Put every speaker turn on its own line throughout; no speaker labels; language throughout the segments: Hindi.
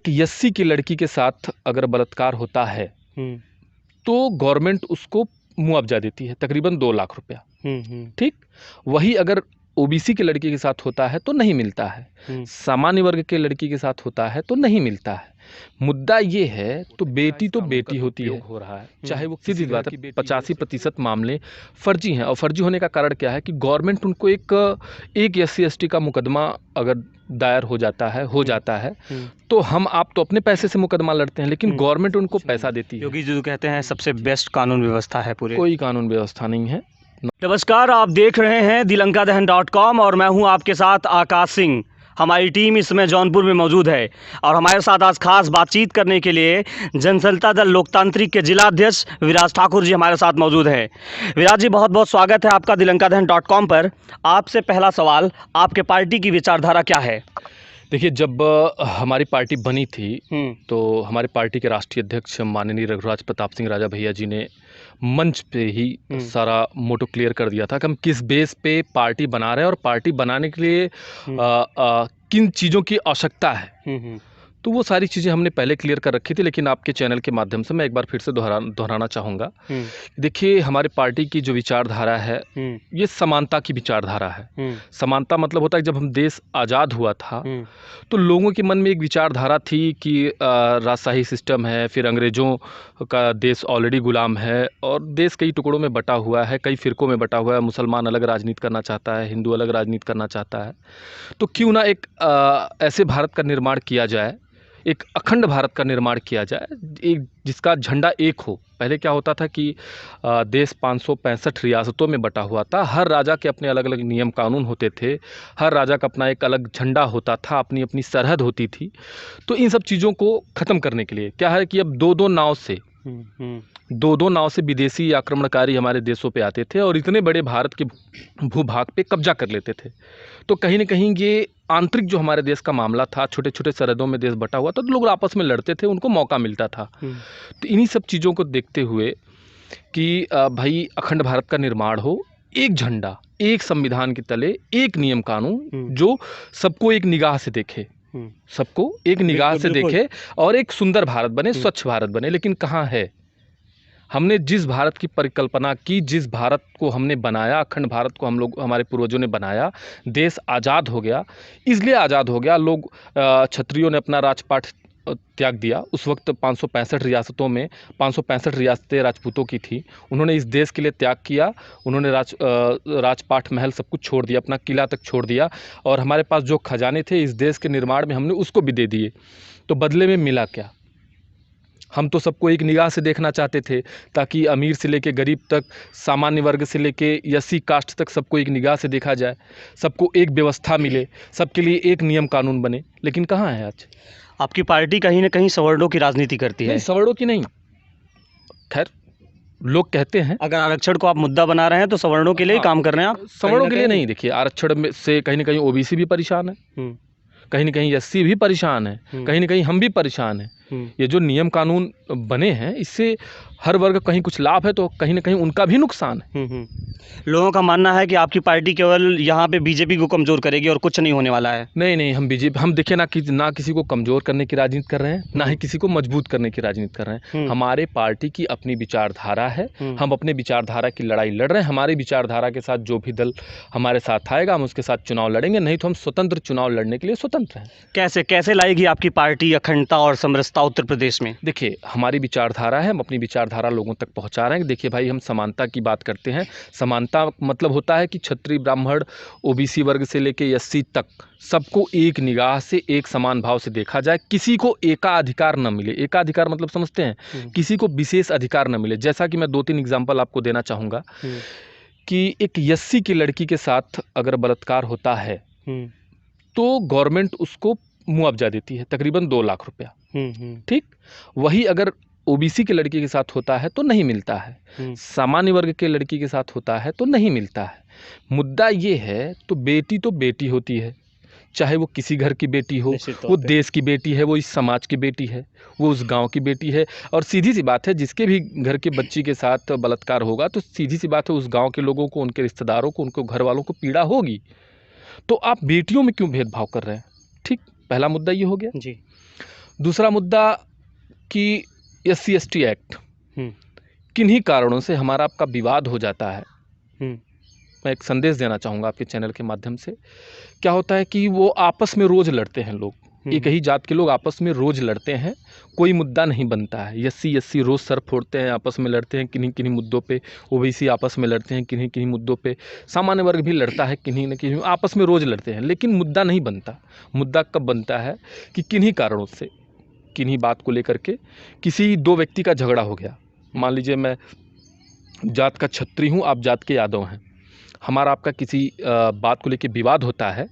एक 80 की लड़की के साथ अगर बलात्कार होता है तो गवर्नमेंट उसको मुआवजा देती है, तकरीबन 2 लाख रुपया। ठीक, वही अगर ओबीसी की लड़की के साथ होता है तो नहीं मिलता है, सामान्य वर्ग के लड़की के साथ होता है तो नहीं मिलता है। मुद्दा ये है तो बेटी होती है, हो रहा है, चाहे वो सीधी बात है 85% मामले फर्जी हैं। और फर्जी होने का कारण क्या है कि गवर्नमेंट उनको एक SC ST का मुकदमा अगर दायर हो जाता है तो हम आप तो अपने पैसे से मुकदमा लड़ते हैं, लेकिन गवर्नमेंट उनको पैसा देती है।
योगी जी कहते हैं सबसे बेस्ट कानून व्यवस्था है पूरे।
कोई कानून व्यवस्था नहीं है।
नमस्कार, आप देख रहे हैं दिलंकादहन.com और मैं हूं आपके साथ आकाश सिंह। हमारी टीम इस समय जौनपुर में मौजूद है और हमारे साथ आज खास बातचीत करने के लिए जनसंता दल लोकतांत्रिक के जिला अध्यक्ष विराज ठाकुर जी हमारे साथ मौजूद हैं। विराज जी, बहुत बहुत स्वागत है आपका दिलंकादहन.com पर। आपसे पहला सवाल, आपके पार्टी की विचारधारा क्या है?
देखिए, जब हमारी पार्टी बनी थी तो हमारी पार्टी के राष्ट्रीय अध्यक्ष माननीय रघुराज प्रताप सिंह राजा भैया जी ने मंच पे ही सारा मोटो क्लियर कर दिया था कि हम किस बेस पे पार्टी बना रहे हैं और पार्टी बनाने के लिए किन चीज़ों की आवश्यकता है। तो वो सारी चीज़ें हमने पहले क्लियर कर रखी थी, लेकिन आपके चैनल के माध्यम से मैं एक बार फिर से दोहराना चाहूँगा। देखिए, हमारी पार्टी की जो विचारधारा है ये समानता की विचारधारा है। समानता मतलब होता है जब हम देश आज़ाद हुआ था तो लोगों के मन में एक विचारधारा थी कि राजशाही सिस्टम है, फिर अंग्रेज़ों का देश ऑलरेडी गुलाम है और देश कई टुकड़ों में बटा हुआ है, कई फ़िरकों में बटा हुआ है। मुसलमान अलग राजनीति करना चाहता है, हिंदू अलग राजनीति करना चाहता है। तो क्यों ना एक ऐसे भारत का निर्माण किया जाए, एक अखंड भारत का निर्माण किया जाए, एक जिसका झंडा एक हो। पहले क्या होता था कि देश 565 रियासतों में बटा हुआ था, हर राजा के अपने अलग अलग नियम कानून होते थे, हर राजा का अपना एक अलग झंडा होता था, अपनी अपनी सरहद होती थी। तो इन सब चीज़ों को ख़त्म करने के लिए क्या है कि अब दो दो नाव से विदेशी आक्रमणकारी हमारे देशों पे आते थे और इतने बड़े भारत के भूभाग पे कब्जा कर लेते थे। तो कहीं ना कहीं ये आंतरिक जो हमारे देश का मामला था, छोटे छोटे सरहदों में देश बटा हुआ था तो लोग आपस में लड़ते थे, उनको मौका मिलता था। तो इन्हीं सब चीज़ों को देखते हुए कि भाई अखंड भारत का निर्माण हो, एक झंडा, एक संविधान के तले, एक नियम कानून जो सबको एक निगाह से देखे, सबको एक निगाह से देखे और एक सुंदर भारत बने, स्वच्छ भारत बने। लेकिन कहाँ है? हमने जिस भारत की परिकल्पना की, जिस भारत को हमने बनाया, अखंड भारत को हम लोग, हमारे पूर्वजों ने बनाया, देश आज़ाद हो गया। इसलिए आज़ाद हो गया, लोग क्षत्रियों ने अपना राजपाट त्याग दिया। उस वक्त 565 रियासतों में 565 रियासतें राजपूतों की थी। उन्होंने इस देश के लिए त्याग किया, उन्होंने राजपाट महल सब कुछ छोड़ दिया, अपना किला तक छोड़ दिया और हमारे पास जो खजाने थे इस देश के निर्माण में हमने उसको भी दे दिए। तो बदले में मिला क्या? हम तो सबको एक निगाह से देखना चाहते थे ताकि अमीर से लेके गरीब तक, सामान्य वर्ग से लेके SC कास्ट तक सबको एक निगाह से देखा जाए, सबको एक व्यवस्था मिले, सबके लिए एक नियम कानून बने। लेकिन कहाँ है आज?
आपकी पार्टी कहीं ना कहीं सवर्णों की राजनीति करती है।
नहीं, सवर्णों की नहीं, खैर लोग कहते हैं।
अगर आरक्षण को आप मुद्दा बना रहे हैं तो सवर्णों के लिए काम कर रहे हैं आप?
सवर्णों के लिए नहीं। देखिए, आरक्षण में से कहीं ना कहीं OBC भी परेशान है, कहीं ना कहीं SC भी परेशान है, कहीं ना कहीं हम भी परेशान हैं। ये जो नियम कानून बने हैं इससे हर वर्ग कहीं कुछ लाभ है तो कहीं ना कहीं उनका भी नुकसान है।
लोगों का मानना है कि आपकी पार्टी केवल यहाँ पे बीजेपी को कमज़ोर करेगी और कुछ नहीं होने वाला है।
नहीं, हम देखिए ना किसी को कमज़ोर करने की राजनीति कर रहे हैं, ना ही किसी को मजबूत करने की राजनीति कर रहे हैं। हमारे पार्टी की अपनी विचारधारा है, हम अपने विचारधारा की लड़ाई लड़ रहे हैं। हमारी विचारधारा के साथ जो भी दल हमारे साथ आएगा हम उसके साथ चुनाव लड़ेंगे, नहीं तो हम स्वतंत्र चुनाव लड़ने के लिए स्वतंत्र हैं।
कैसे लाएगी आपकी पार्टी अखंडता और समरसता उत्तर प्रदेश में?
देखिए, हमारी विचारधारा है, हम अपनी विचारधारा लोगों तक पहुंचा रहे हैं। देखिए भाई, हम समानता की बात करते हैं। समानता मतलब होता है कि क्षत्रिय, ब्राह्मण, OBC वर्ग से लेके SC तक सबको एक निगाह से, एक समान भाव से देखा जाए। किसी को एकाधिकार न मिले। एकाधिकार मतलब समझते हैं? किसी को विशेष अधिकार न मिले। जैसा कि मैं 2-3 एग्जाम्पल आपको देना चाहूँगा कि एक SC की लड़की के साथ अगर बलात्कार होता है तो गवर्नमेंट उसको मुआवजा देती है, तकरीबन 2 लाख रुपया। ठीक, वही अगर OBC की लड़की के साथ होता है तो नहीं मिलता है, सामान्य वर्ग के लड़की के साथ होता है तो नहीं मिलता है। मुद्दा ये है तो बेटी होती है, चाहे वो किसी घर की बेटी हो, वो देश की बेटी है, वो इस समाज की बेटी है, वो उस गांव की बेटी है। और सीधी सी बात है, जिसके भी घर के बच्ची के साथ बलात्कार होगा तो सीधी सी बात है उस गाँव के लोगों को, उनके रिश्तेदारों को, उनके घर वालों को पीड़ा होगी। तो आप बेटियों में क्यों भेदभाव कर रहे हैं? ठीक, पहला मुद्दा ये हो गया जी। दूसरा मुद्दा कि SC/ST एक्ट,
हम्म,
किन्हीं कारणों से हमारा आपका विवाद हो जाता है।
हम्म,
मैं एक संदेश देना चाहूँगा आपके चैनल के माध्यम से। क्या होता है कि वो आपस में रोज़ लड़ते हैं लोग, एक ही जात के लोग आपस में रोज़ लड़ते हैं, कोई मुद्दा नहीं बनता है। SC/SC रोज़ सर फोड़ते हैं, आपस में लड़ते हैं किन्हीं किन्हीं मुद्दों पे, OBC आपस में लड़ते हैं किन्हीं किन्हीं मुद्दों पे, सामान्य वर्ग भी लड़ता है किन्हीं न किन्हीं, आपस में रोज़ लड़ते हैं, लेकिन मुद्दा नहीं बनता। मुद्दा कब बनता है कि किन्हीं कारणों से, किन्हीं बात को लेकर के किसी दो व्यक्ति का झगड़ा हो गया। मान लीजिए मैं जात का क्षत्रिय हूँ, आप जात के यादव हैं, हमारा आपका किसी बात को लेके विवाद होता है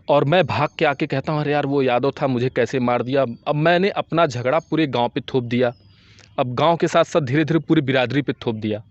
और मैं भाग के आके कहता हूँ अरे यार वो यादव था, मुझे कैसे मार दिया। अब मैंने अपना झगड़ा पूरे गांव पे थोप दिया, अब गांव के साथ साथ धीरे धीरे पूरी बिरादरी पे थोप दिया।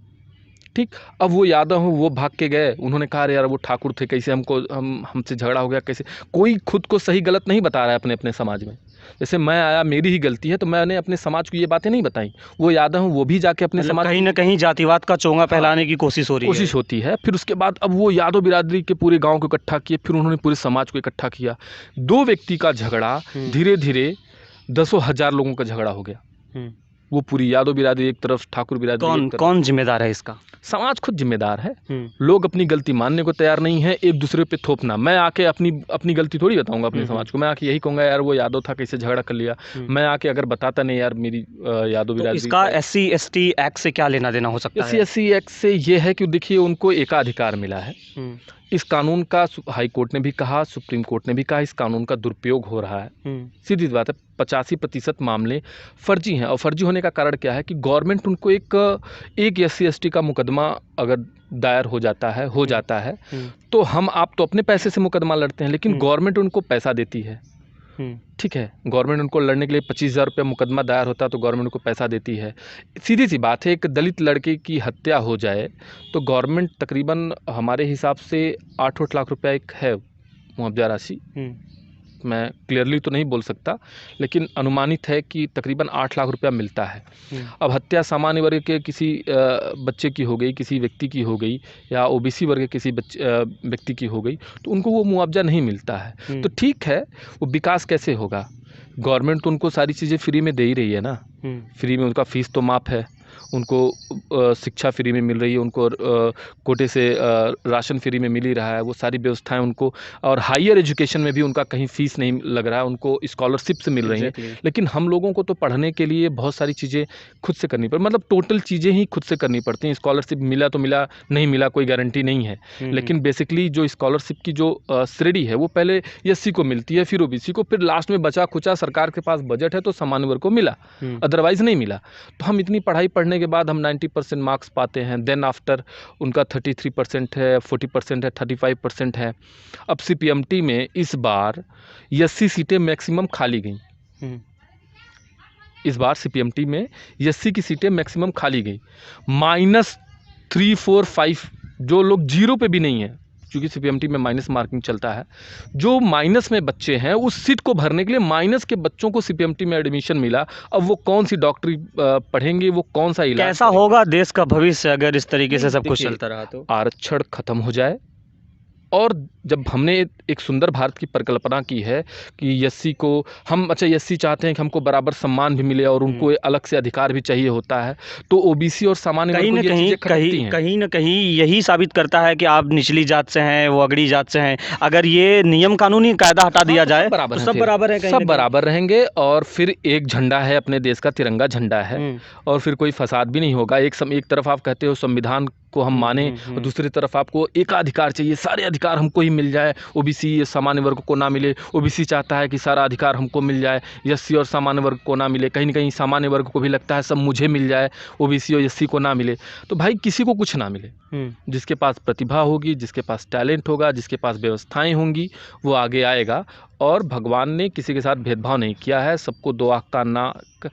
ठीक, अब वो यादव हूँ, वो भाग के गए, उन्होंने कहा अरे यार वो ठाकुर थे, कैसे हमसे झगड़ा हो गया, कैसे। कोई खुद को सही गलत नहीं बता रहा है अपने अपने समाज में। जैसे मैं आया, मेरी ही गलती है, तो मैंने अपने समाज को ये बातें नहीं बताई। वो यादव हूँ, वो भी जाके अपने
मतलब
समाज
कहीं ना कहीं जातिवाद का चोंगा फैलाने की कोशिश हो रही है।
कोशिश होती है। फिर उसके बाद अब वो यादव बिरादरी के पूरे गांव को इकट्ठा किए, फिर उन्होंने पूरे समाज को इकट्ठा किया। दो व्यक्ति का झगड़ा धीरे धीरे दसों हजार लोगों का झगड़ा हो गया। वो पूरी यादव बिरादरी एक तरफ, ठाकुर बिरादरी एक तरफ।
कौन जिम्मेदार है इसका?
समाज खुद जिम्मेदार है। लोग अपनी गलती मानने को तैयार नहीं है, एक दूसरे पे थोपना। मैं आके अपनी गलती थोड़ी बताऊंगा अपने समाज को, मैं आके यही कहूंगा यार वो यादव था, कैसे झगड़ा कर लिया। मैं आके अगर बताता नहीं यार मेरी यादव बिरादरी।
तो इसका SC/ST एक्ट से क्या लेना देना हो सकता है?
SC/SC एक्ट से ये है कि देखिए उनको एकाधिकार मिला है। इस कानून का हाई कोर्ट ने भी कहा, सुप्रीम कोर्ट ने भी कहा, इस कानून का दुरुपयोग हो रहा है। सीधी बात है, 85% मामले फर्जी हैं। और फर्जी होने का कारण क्या है कि गवर्नमेंट उनको एक SC/ST का मुकदमा अगर दायर हो जाता है तो हम आप तो अपने पैसे से मुकदमा लड़ते हैं, लेकिन गवर्नमेंट उनको पैसा देती है। ठीक है, गवर्नमेंट उनको लड़ने के लिए 25,000 रुपये मुकदमा दायर होता है तो गवर्नमेंट उनको पैसा देती है। सीधी सी बात है, एक दलित लड़के की हत्या हो जाए तो गवर्नमेंट तकरीबन हमारे हिसाब से 8 लाख रुपया एक है मुआवजा राशि। मैं क्लियरली तो नहीं बोल सकता, लेकिन अनुमानित है कि तकरीबन 8 लाख रुपया मिलता है। अब हत्या सामान्य वर्ग के किसी बच्चे की हो गई, किसी व्यक्ति की हो गई, या OBC वर्ग के किसी व्यक्ति की हो गई, तो उनको वो मुआवजा नहीं मिलता है। तो ठीक है, वो विकास कैसे होगा? गवर्नमेंट तो उनको सारी चीज़ें फ्री में दे ही रही है ना। फ्री में उनका फीस तो माफ़ है, उनको शिक्षा फ्री में मिल रही है, उनको कोटे से राशन फ्री में मिल ही रहा है, वो सारी व्यवस्थाएं उनको। और हाईयर एजुकेशन में भी उनका कहीं फ़ीस नहीं लग रहा है, उनको स्कॉलरशिप से मिल रही हैं। लेकिन हम लोगों को तो पढ़ने के लिए बहुत सारी चीज़ें खुद से करनी पड़ती, मतलब टोटल चीज़ें ही खुद से करनी पड़ती हैं। स्कॉलरशिप मिला तो मिला, नहीं मिला कोई गारंटी नहीं है। लेकिन बेसिकली जो स्कॉलरशिप की जो श्रेणी है वो पहले SC को मिलती है, फिर OBC को, फिर लास्ट में बचा खुचा सरकार के पास बजट है तो सामान्य वर्ग को मिला, अदरवाइज़ नहीं मिला। तो हम इतनी पढ़ाई पढ़ने के बाद हम 90% मार्क्स पाते हैं, देन आफ्टर उनका 33% है, 40% है, 35% है। अब CPMT में इस बार SC सीटें मैक्सिमम खाली गई। इस बार CPMT में SC की सीटें मैक्सिमम खाली गई। -3, 4, 5 जो लोग जीरो पे भी नहीं है, क्योंकि CPMT में माइनस मार्किंग चलता है, जो माइनस में बच्चे हैं उस सीट को भरने के लिए माइनस के बच्चों को CPMT में एडमिशन मिला। अब वो कौन सी डॉक्टरी पढ़ेंगे, वो कौन सा इलाज,
कैसा होगा देश का भविष्य अगर इस तरीके से सब कुछ चलता रहा तो?
आरक्षण खत्म हो जाए, और जब हमने एक सुंदर भारत की परिकल्पना की है कि SC को हम, अच्छा SC चाहते हैं कि हमको बराबर सम्मान भी मिले और उनको अलग से अधिकार भी चाहिए होता है, तो OBC और सामान्य वर्ग को ये चीजें खटकती हैं।
कहीं ना कहीं यही साबित करता है कि आप निचली जात से हैं, वो अगड़ी जात से हैं। अगर ये नियम कानूनी कायदा हटा दिया जाए तो सब बराबर है,
सब बराबर रहेंगे। और फिर एक झंडा है, अपने देश का तिरंगा झंडा है, और फिर कोई फसाद भी नहीं होगा। एक तरफ आप कहते हो संविधान को हम माने, और दूसरी तरफ आपको एकाधिकार चाहिए, सारे अधिकार हमको ही मिल जाए, OBC सामान्य वर्ग को ना मिले। OBC चाहता है कि सारा अधिकार हमको मिल जाए, SC और सामान्य वर्ग को ना मिले। कहीं ना कहीं सामान्य वर्ग को भी लगता है सब मुझे मिल जाए, OBC और SC को ना मिले। तो भाई किसी को कुछ ना मिले। जिसके पास प्रतिभा होगी, जिसके पास टैलेंट होगा, जिसके पास व्यवस्थाएं होंगी, वो आगे आएगा। और भगवान ने किसी के साथ भेदभाव नहीं किया है, सबको दो आँख कान नाक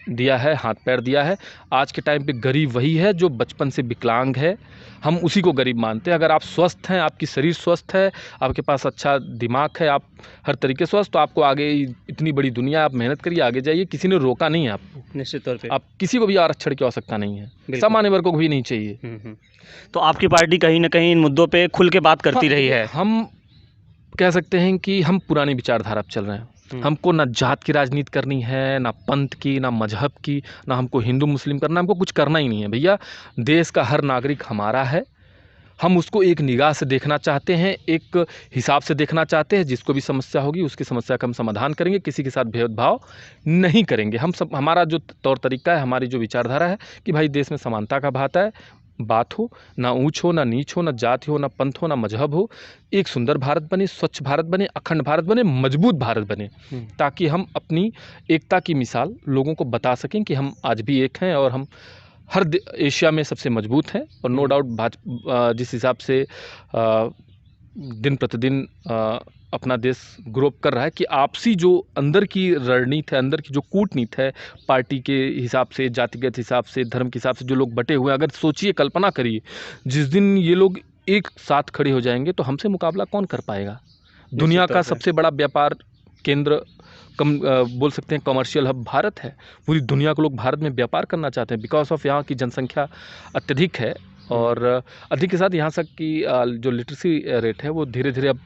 दिया है, हाथ पैर दिया है। आज के टाइम पे गरीब वही है जो बचपन से विकलांग है, हम उसी को गरीब मानते हैं। अगर आप स्वस्थ हैं, आपकी शरीर स्वस्थ है, आपके पास अच्छा दिमाग है, आप हर तरीके से स्वस्थ, तो आपको आगे इतनी बड़ी दुनिया, आप मेहनत करिए, आगे जाइए, किसी ने रोका नहीं है आपको।
निश्चित तौर पे
आप किसी को भी आरक्षण की आवश्यकता नहीं है, सामान्य वर्ग को भी नहीं चाहिए।
तो आपकी पार्टी कहीं ना कहीं इन मुद्दों पे खुल के बात करती रही है।
हम कह सकते हैं कि हम पुरानी विचारधारा पर चल रहे हैं। हमको ना जात की राजनीति करनी है, ना पंथ की, ना मजहब की, ना हमको हिंदू मुस्लिम करना, हमको कुछ करना ही नहीं है भैया। देश का हर नागरिक हमारा है, हम उसको एक निगाह से देखना चाहते हैं, एक हिसाब से देखना चाहते हैं। जिसको भी समस्या होगी उसकी समस्या का हम समाधान करेंगे, किसी के साथ भेदभाव नहीं करेंगे। हम सब, हमारा जो तौर तरीका है, हमारी जो विचारधारा है कि भाई देश में समानता का बात हो, ना ऊंच हो, ना नीच हो, ना जाति हो, ना पंथ हो, ना मजहब हो। एक सुंदर भारत बने, स्वच्छ भारत बने, अखंड भारत बने, मजबूत भारत बने, ताकि हम अपनी एकता की मिसाल लोगों को बता सकें कि हम आज भी एक हैं और हम हर एशिया में सबसे मजबूत हैं। और नो डाउट जिस हिसाब से दिन प्रतिदिन अपना देश ग्रो कर रहा है कि आपसी जो अंदर की रणनीति है, अंदर की जो कूटनीति है, पार्टी के हिसाब से, जातिगत हिसाब से, धर्म के हिसाब से जो लोग बटे हुए हैं, अगर सोचिए, कल्पना करिए, जिस दिन ये लोग एक साथ खड़े हो जाएंगे तो हमसे मुकाबला कौन कर पाएगा। दुनिया का सबसे बड़ा व्यापार केंद्र, बोल सकते हैं कमर्शियल हब भारत है। पूरी दुनिया के लोग भारत में व्यापार करना चाहते हैं, बिकॉज ऑफ यहाँ की जनसंख्या अत्यधिक है और अधिक के साथ यहाँ तक की जो लिटरेसी रेट है वो धीरे धीरे अब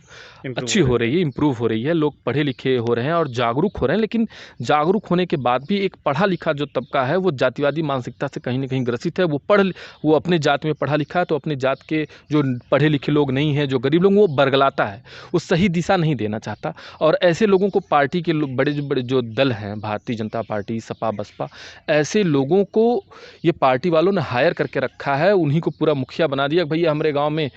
अच्छी हो रही है, इम्प्रूव हो रही है। लोग पढ़े लिखे हो रहे हैं और जागरूक हो रहे हैं, लेकिन जागरूक होने के बाद भी एक पढ़ा लिखा जो तबका है वो जातिवादी मानसिकता से कहीं ना कहीं ग्रसित है। वो अपने जात में पढ़ा लिखा है तो अपने जात के जो पढ़े लिखे लोग नहीं हैं, जो गरीब लोग, वो बरगलाता है, वो सही दिशा नहीं देना चाहता। और ऐसे लोगों को पार्टी के बड़े बड़े जो दल हैं, भारतीय जनता पार्टी, सपा, बसपा, ऐसे लोगों को ये पार्टी वालों ने हायर करके रखा है। उन्हीं को पूरा मुखिया बना दिया, भैया हमारे गांव में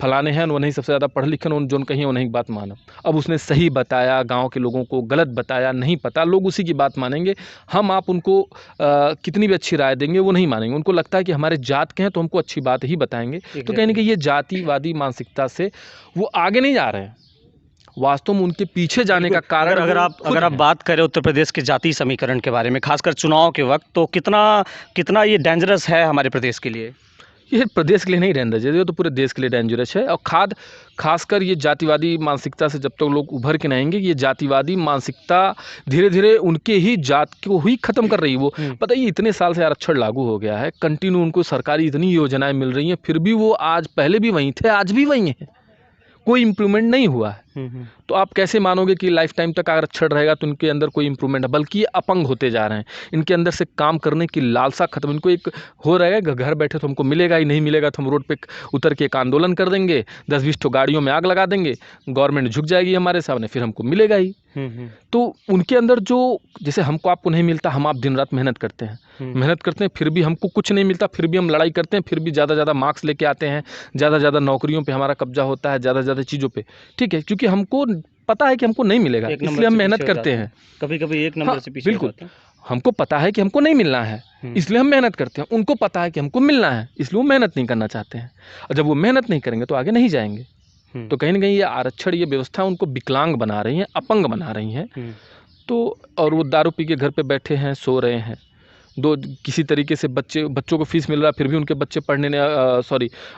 फलाने हैं, वो नहीं सबसे ज़्यादा पढ़े लिखे, उन जो कहीं उन्हीं की बात मानो। अब उसने सही बताया, गांव के लोगों को गलत बताया, नहीं पता, लोग उसी की बात मानेंगे। हम आप उनको कितनी भी अच्छी राय देंगे वो नहीं मानेंगे। उनको लगता है कि हमारे जात के हैं तो हमको अच्छी बात ही बताएंगे। तो कहीं ना कहीं ये जातिवादी मानसिकता से वो आगे नहीं जा रहे हैं। वास्तव में उनके पीछे जाने का कारण,
अगर आप बात करें उत्तर प्रदेश के जातीय समीकरण के बारे में, खासकर चुनाव के वक्त, तो कितना ये डेंजरस है हमारे प्रदेश के लिए।
ये प्रदेश के लिए नहीं डेंजरस है, ये तो पूरे देश के लिए डेंजरस है। और खासकर ये जातिवादी मानसिकता से जब तक लोग उभर के नहीं आएंगे, ये जातिवादी मानसिकता धीरे धीरे उनके ही जात को ही खत्म कर रही है। वो पता ही इतने साल से आरक्षण लागू हो गया है, कंटिन्यू उनको सरकारी इतनी योजनाएं मिल रही हैं, फिर भी वो आज, पहले भी वहीं थे, आज भी वहीं हैं, कोई इम्प्रूवमेंट नहीं हुआ है। तो आप कैसे मानोगे कि लाइफ टाइम तक आरक्षण रहेगा तो इनके अंदर कोई इम्प्रूवमेंट है? बल्कि ये अपंग होते जा रहे हैं, इनके अंदर से काम करने की लालसा खत्म। इनको एक हो रहेगा घर बैठे तो हमको मिलेगा ही, नहीं मिलेगा तो हम रोड पे उतर के एक आंदोलन कर देंगे, 10-20 तो गाड़ियों में आग लगा देंगे, गवर्नमेंट झुक जाएगी हमारे सामने, फिर हमको मिलेगा ही। तो उनके अंदर जो, जैसे हमको आपको नहीं मिलता, हम आप दिन रात मेहनत करते हैं, फिर भी हमको कुछ नहीं मिलता, फिर भी हम लड़ाई करते हैं, फिर भी ज़्यादा ज़्यादा मार्क्स लेके आते हैं, ज़्यादा नौकरियों पे हमारा कब्जा होता है, ज़्यादा चीज़ों पे, ठीक है, क्योंकि हमको पता है कि हमको नहीं मिलेगा, इसलिए हम मेहनत करते हैं।
कभी एक नंबर से पीछे,
बिल्कुल, हमको पता है कि हमको नहीं मिलना है, इसलिए हम मेहनत करते हैं। उनको पता है कि हमको मिलना है, इसलिए वो मेहनत नहीं करना चाहते हैं। और जब वो मेहनत नहीं करेंगे तो आगे नहीं जाएंगे। तो कहीं ना कहीं ये आरक्षण, ये व्यवस्था उनको विकलांग बना रही है, अपंग बना रही है। तो और वो दारू पी के घर पे बैठे हैं, सो रहे हैं, किसी तरीके से बच्चों को फीस मिल रहा है, फिर भी उनके बच्चे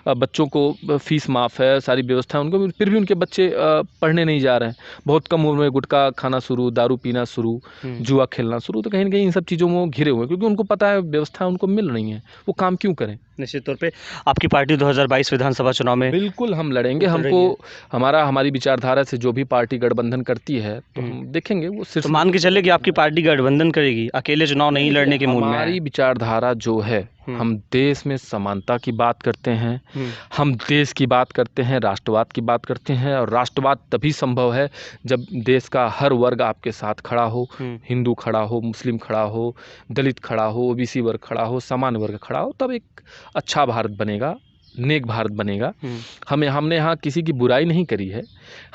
बच्चों को फीस माफ़ है, सारी व्यवस्था उनको, फिर भी उनके बच्चे पढ़ने नहीं जा रहे हैं। बहुत कम उम्र में गुटखा खाना शुरू, दारू पीना शुरू, जुआ खेलना शुरू। तो कहीं ना कहीं इन सब चीज़ों में घिरे हुए हैं, क्योंकि उनको पता है व्यवस्था उनको मिल रही है, वो काम क्यों करें।
निश्चित तौर पे आपकी पार्टी 2022 विधानसभा चुनाव में
बिल्कुल हम लड़ेंगे। हमारी विचारधारा से जो भी पार्टी गठबंधन करती है तो हम देखेंगे। वो सिर्फ
तो मान के चले कि आपकी पार्टी गठबंधन करेगी, अकेले चुनाव नहीं लड़ने के मूड में है।
हमारी विचारधारा जो है, हम देश में समानता की बात करते हैं, हम देश की बात करते हैं, राष्ट्रवाद की बात करते हैं। और राष्ट्रवाद तभी संभव है जब देश का हर वर्ग आपके साथ खड़ा हो, हिंदू खड़ा हो, मुस्लिम खड़ा हो, दलित खड़ा हो, ओबीसी वर्ग खड़ा हो, सामान्य वर्ग खड़ा हो, तब एक अच्छा भारत बनेगा, नेक भारत बनेगा। हमने यहाँ किसी की बुराई नहीं करी है,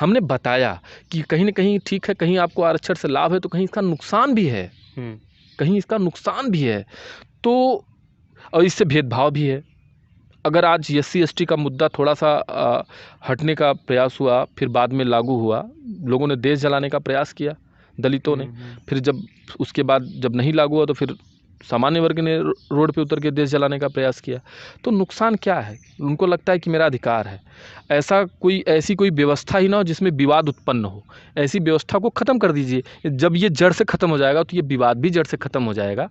हमने बताया कि कहीं ना कहीं ठीक है, कहीं आपको आरक्षण से लाभ है तो कहीं इसका नुकसान भी है, कहीं इसका नुकसान भी है। तो और इससे भेदभाव भी है। अगर आज SC/ST का मुद्दा थोड़ा सा हटने का प्रयास हुआ, फिर बाद में लागू हुआ, लोगों ने देश जलाने का प्रयास किया, दलितों ने, फिर जब उसके बाद जब नहीं लागू हुआ तो फिर सामान्य वर्ग ने रोड पे उतर के देश जलाने का प्रयास किया। तो नुकसान क्या है? उनको लगता है कि मेरा अधिकार है। ऐसी कोई व्यवस्था ही ना हो जिसमें विवाद उत्पन्न हो, ऐसी व्यवस्था को ख़त्म कर दीजिए। जब ये जड़ से ख़त्म हो जाएगा तो ये विवाद भी जड़ से ख़त्म हो जाएगा।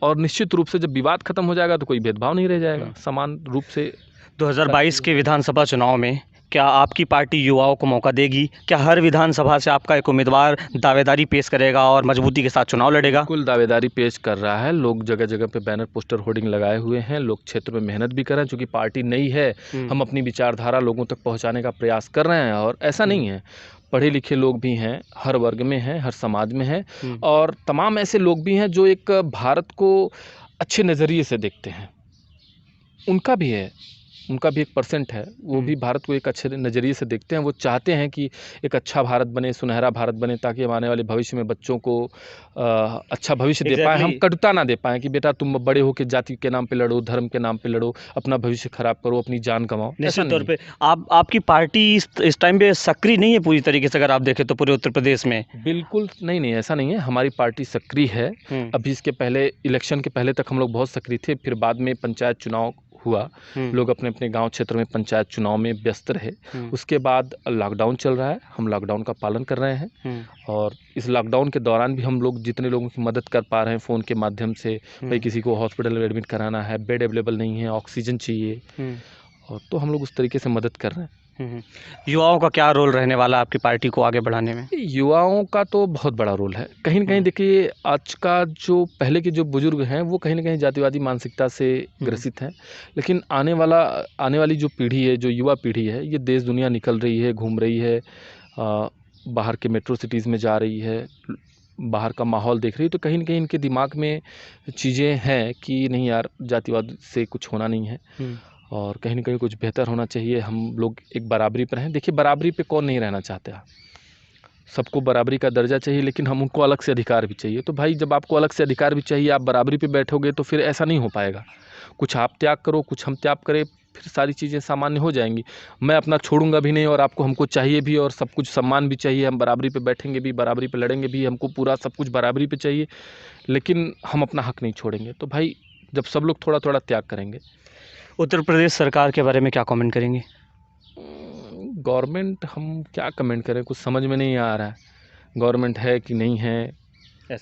और निश्चित रूप से जब विवाद ख़त्म हो जाएगा तो कोई भेदभाव नहीं रह जाएगा, समान रूप से।
2022 के विधानसभा चुनाव में क्या आपकी पार्टी युवाओं को मौका देगी? क्या हर विधानसभा से आपका एक उम्मीदवार दावेदारी पेश करेगा और मजबूती के साथ चुनाव लड़ेगा?
बिल्कुल दावेदारी पेश कर रहा है। लोग जगह जगह पे बैनर पोस्टर होर्डिंग लगाए हुए हैं। लोग क्षेत्र में मेहनत भी कर रहे हैं, चूँकि पार्टी नई है। हम अपनी विचारधारा लोगों तक पहुंचाने का प्रयास कर रहे हैं, और ऐसा नहीं है, पढ़े लिखे लोग भी हैं, हर वर्ग में हैं, हर समाज में हैं, और तमाम ऐसे लोग भी हैं जो एक भारत को अच्छे नज़रिए से देखते हैं। उनका भी है, उनका भी एक परसेंट है, वो भी भारत को एक अच्छे नज़रिए से देखते हैं। वो चाहते हैं कि एक अच्छा भारत बने, सुनहरा भारत बने, ताकि हम आने वाले भविष्य में बच्चों को अच्छा भविष्य दे पाएँ। हम कटुता ना दे पाएँ कि बेटा तुम बड़े हो के जाति के नाम पे लड़ो, धर्म के नाम पे लड़ो, अपना भविष्य खराब करो, अपनी जान गंवाओ। ऐसा
निश्चित
नहीं
तौर
है।
पे आपकी पार्टी इस टाइम पे सक्रिय नहीं है पूरी तरीके से, अगर आप देखें तो पूरे उत्तर प्रदेश में।
बिल्कुल नहीं, ऐसा नहीं है। हमारी पार्टी सक्रिय है। अभी इसके पहले, इलेक्शन के पहले तक हम लोग बहुत सक्रिय थे, फिर बाद में पंचायत चुनाव हुआ, लोग अपने अपने गांव क्षेत्र में पंचायत चुनाव में व्यस्त रहे। उसके बाद लॉकडाउन चल रहा है, हम लॉकडाउन का पालन कर रहे हैं, और इस लॉकडाउन के दौरान भी हम लोग जितने लोगों की मदद कर पा रहे हैं फ़ोन के माध्यम से, भाई किसी को हॉस्पिटल में एडमिट कराना है, बेड अवेलेबल नहीं है, ऑक्सीजन चाहिए, और तो हम लोग उस तरीके से मदद कर रहे हैं।
युवाओं का क्या रोल रहने वाला है आपकी पार्टी को आगे बढ़ाने में?
युवाओं का तो बहुत बड़ा रोल है। कहीं न कहीं देखिए, आज का जो पहले के जो बुज़ुर्ग हैं, वो कहीं न कहीं जातिवादी मानसिकता से ग्रसित हैं। लेकिन आने वाली जो पीढ़ी है, जो युवा पीढ़ी है, ये देश दुनिया निकल रही है, घूम रही है, बाहर के मेट्रो सिटीज़ में जा रही है, बाहर का माहौल देख रही है, तो कहीं न कहीं इनके दिमाग में चीज़ें हैं कि नहीं यार, जातिवाद से कुछ होना नहीं है, और कहीं न कहीं कुछ बेहतर होना चाहिए। हम लोग एक बराबरी पर हैं। देखिए, बराबरी पे कौन नहीं रहना चाहता? सबको बराबरी का दर्जा चाहिए, लेकिन हम उनको अलग से अधिकार भी चाहिए। तो भाई, जब आपको अलग से अधिकार भी चाहिए, आप बराबरी पे बैठोगे, तो फिर ऐसा नहीं हो पाएगा। कुछ आप त्याग करो, कुछ हम त्याग करें, फिर सारी चीज़ें सामान्य हो जाएँगी। मैं अपना छोड़ूँगा भी नहीं, और आपको हमको चाहिए भी, और सब कुछ सम्मान भी चाहिए। हम बराबरी पे बैठेंगे भी, बराबरी पे लड़ेंगे भी, हमको पूरा सब कुछ बराबरी पे चाहिए, लेकिन हम अपना हक नहीं छोड़ेंगे। तो भाई, जब सब लोग थोड़ा-थोड़ा त्याग करेंगे।
उत्तर प्रदेश सरकार के बारे में क्या कमेंट करेंगे?
गवर्नमेंट हम क्या कमेंट करें, कुछ समझ में नहीं आ रहा है। गवर्नमेंट है कि नहीं है,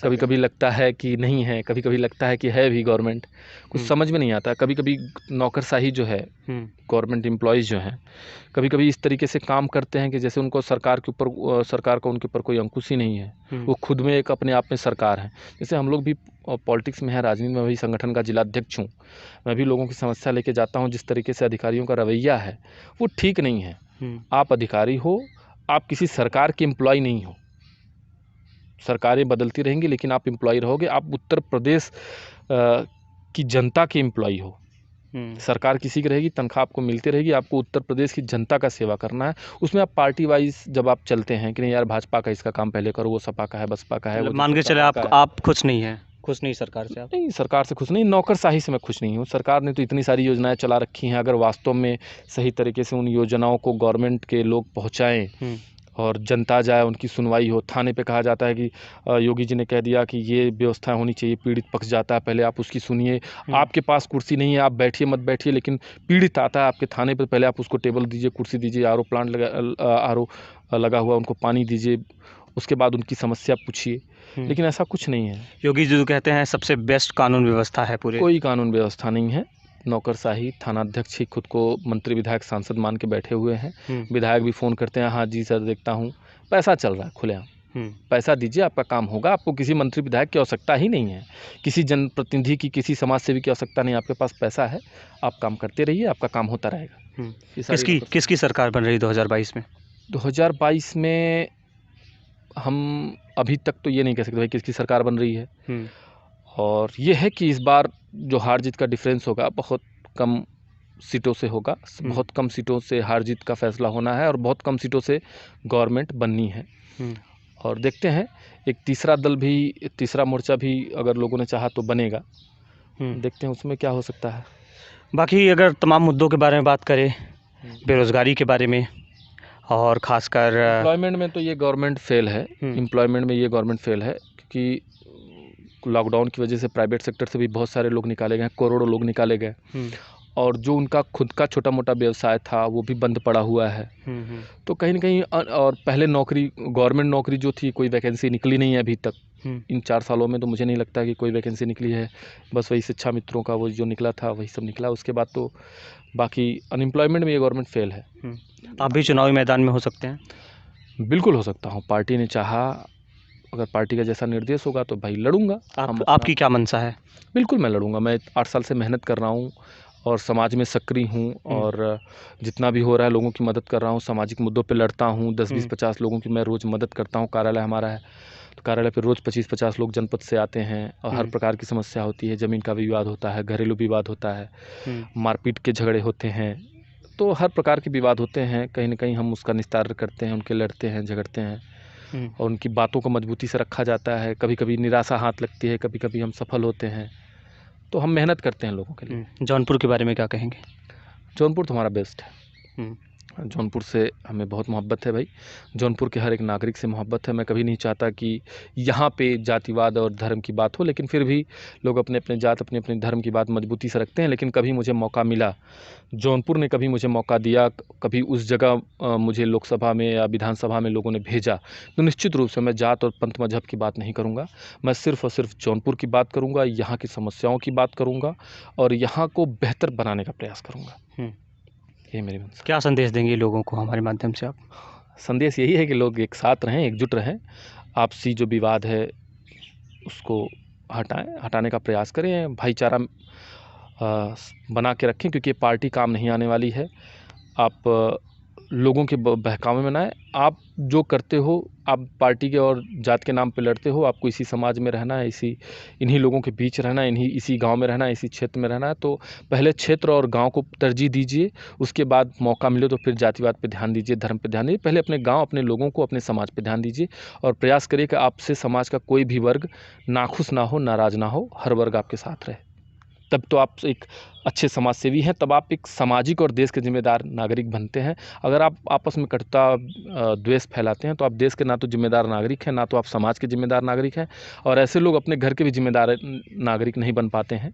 कभी-कभी लगता है कि नहीं है, कभी-कभी लगता है कि है भी गवर्नमेंट, कुछ समझ में नहीं आता। कभी-कभी नौकरशाही जो है, गवर्नमेंट एम्प्लॉइज़ जो हैं, कभी-कभी इस तरीके से काम करते हैं कि जैसे उनको सरकार का उनके ऊपर कोई अंकुश ही नहीं है। वो खुद में एक अपने आप में सरकार हैं। जैसे हम लोग भी पॉलिटिक्स में हैं, राजनीति में, भी संगठन का जिला अध्यक्ष हूँ। मैं भी लोगों की समस्या लेके जाता हूँ। जिस तरीके से अधिकारियों का रवैया है, वो ठीक नहीं है। आप अधिकारी हो, आप किसी सरकार के एम्प्लॉय नहीं हो। सरकारें बदलती रहेंगी, लेकिन आप एम्प्लॉय रहोगे। आप उत्तर प्रदेश की जनता के एम्प्लॉय हो। सरकार किसी की रहेगी, तनख्वाह आपको मिलती रहेगी, आपको उत्तर प्रदेश की जनता का सेवा करना है। उसमें आप पार्टी वाइज जब आप चलते हैं कि नहीं यार, भाजपा का इसका काम पहले करो, वो सपा का है, बसपा का है, वो
मान के चले आप खुश नहीं हैं? खुश नहीं सरकार से आप?
नहीं, सरकार से खुश नहीं, नौकरशाही से मैं खुश नहीं हूँ। सरकार ने तो इतनी सारी योजनाएं चला रखी हैं। अगर वास्तव में सही तरीके से उन योजनाओं को गवर्नमेंट के लोग पहुँचाएँ और जनता जाए, उनकी सुनवाई हो। थाने पे कहा जाता है कि योगी जी ने कह दिया कि ये व्यवस्था होनी चाहिए, पीड़ित पक्ष जाता है, पहले आप उसकी सुनिए। आपके पास कुर्सी नहीं है, आप बैठिए मत बैठिए, लेकिन पीड़ित आता है आपके थाने पे, पहले आप उसको टेबल दीजिए, कुर्सी दीजिए, आरओ प्लांट लगा हुआ, उनको पानी दीजिए, उसके बाद उनकी समस्या पूछिए। लेकिन ऐसा कुछ नहीं है।
योगी जी कहते हैं सबसे बेस्ट कानून व्यवस्था है पूरे।
कोई कानून व्यवस्था नहीं है। नौकरशाही, थानाध्यक्ष ही खुद को मंत्री, विधायक, सांसद मान के बैठे हुए हैं। विधायक भी फ़ोन करते हैं, हाँ जी सर देखता हूँ। पैसा चल रहा है खुलेआम। पैसा दीजिए, आपका काम होगा। आपको किसी मंत्री विधायक की आवश्यकता ही नहीं है, किसी जनप्रतिनिधि की, किसी समाज सेवी की आवश्यकता नहीं है। आपके पास पैसा है, आप काम करते रहिए, आपका काम होता रहेगा।
किसकी सरकार बन रही 2022 में?
2022 में हम अभी तक तो ये नहीं कह सकते भाई किसकी सरकार बन रही है। और ये है कि इस बार जो हार जीत का डिफरेंस होगा, बहुत कम सीटों से होगा। बहुत कम सीटों से हार जीत का फैसला होना है, और बहुत कम सीटों से गवर्नमेंट बननी है। और देखते हैं, एक तीसरा मोर्चा भी अगर लोगों ने चाहा तो बनेगा। देखते हैं उसमें क्या हो सकता है।
बाकी अगर तमाम मुद्दों के बारे में बात करें, बेरोज़गारी के बारे में, और ख़ासकर
एम्प्लॉयमेंट में तो ये गवर्नमेंट फेल है। एम्प्लॉयमेंट में ये गवर्नमेंट फेल है, क्योंकि लॉकडाउन की वजह से प्राइवेट सेक्टर से भी बहुत सारे लोग निकाले गए, करोड़ों लोग निकाले गए, और जो उनका खुद का छोटा मोटा व्यवसाय था वो भी बंद पड़ा हुआ है। तो कहीं ना कहीं, और पहले गवर्नमेंट नौकरी जो थी, कोई वैकेंसी निकली नहीं है अभी तक। इन 4 सालों में तो मुझे नहीं लगता कि कोई वैकेंसी निकली है। बस वही शिक्षा मित्रों का वो जो निकला था वही सब निकला, उसके बाद तो बाकी अनएम्प्लॉयमेंट में ये गवर्नमेंट फेल है।
आप भी चुनावी मैदान में हो सकते हैं।
बिल्कुल हो सकता हूँ, पार्टी ने चाहा, अगर पार्टी का जैसा निर्देश होगा तो भाई लड़ूंगा।
आपकी क्या मंशा है?
बिल्कुल मैं लड़ूंगा। मैं 8 साल से मेहनत कर रहा हूँ और समाज में सक्रिय हूँ और जितना भी हो रहा है लोगों की मदद कर रहा हूँ, सामाजिक मुद्दों पे लड़ता हूँ। 10-20-50 लोगों की मैं रोज़ मदद करता हूँ। कार्यालय हमारा है तो कार्यालय पे रोज़ 25-50 लोग जनपद से आते हैं और हर प्रकार की समस्या होती है। ज़मीन का विवाद होता है, घरेलू विवाद होता है, मारपीट के झगड़े होते हैं, तो हर प्रकार के विवाद होते हैं। कहीं ना कहीं हम उसका निस्तार करते हैं, उनके लड़ते हैं, झगड़ते हैं और उनकी बातों को मजबूती से रखा जाता है। कभी कभी निराशा हाथ लगती है, कभी कभी हम सफल होते हैं, तो हम मेहनत करते हैं लोगों के लिए।
जौनपुर के बारे में क्या कहेंगे?
जौनपुर तो हमारा बेस्ट है। जौनपुर से हमें बहुत मोहब्बत है भाई। जौनपुर के हर एक नागरिक से मोहब्बत है। मैं कभी नहीं चाहता कि यहाँ पे जातिवाद और धर्म की बात हो, लेकिन फिर भी लोग अपने अपने जात, अपने अपने धर्म की बात मजबूती से रखते हैं। लेकिन कभी मुझे मौका मिला, जौनपुर ने कभी मुझे मौका दिया, कभी उस जगह मुझे लोकसभा में या विधानसभा में लोगों ने भेजा, तो निश्चित रूप से मैं जात और पंथ मजहब की बात नहीं करूँगा। मैं सिर्फ़ और सिर्फ जौनपुर की बात करूँगा, यहाँ की समस्याओं की बात करूँगा और यहाँ को बेहतर बनाने का प्रयास करूँगा। यही मेरी मंशा।
क्या संदेश देंगे लोगों को हमारे माध्यम से आप?
संदेश यही है कि लोग एक साथ रहें, एकजुट रहें, आपसी जो विवाद है उसको हटाने का प्रयास करें, भाईचारा बना के रखें, क्योंकि ये पार्टी काम नहीं आने वाली है। आप लोगों के बहकावे में ना आए। आप जो करते हो, आप पार्टी के और जात के नाम पे लड़ते हो, आपको इसी समाज में रहना है, इन्हीं लोगों के बीच रहना है, इसी गांव में रहना है, इसी क्षेत्र में रहना है, तो पहले क्षेत्र और गांव को तरजीह दीजिए। उसके बाद मौका मिले तो फिर जातिवाद पे ध्यान दीजिए, धर्म पे ध्यान दीजिए। पहले अपने गांव, अपने लोगों को, अपने समाज पे ध्यान दीजिए और प्रयास करिए कि आपसे समाज का कोई भी वर्ग नाखुश ना हो, नाराज ना हो, हर वर्ग आपके साथ रहे। तब तो आप एक अच्छे समाज सेवी हैं, तब आप एक सामाजिक और देश के जिम्मेदार नागरिक बनते हैं। अगर आप आपस में कटुता द्वेष फैलाते हैं तो आप देश के ना तो जिम्मेदार नागरिक हैं, ना तो आप समाज के जिम्मेदार नागरिक हैं, और ऐसे लोग अपने घर के भी जिम्मेदार नागरिक नहीं बन पाते हैं।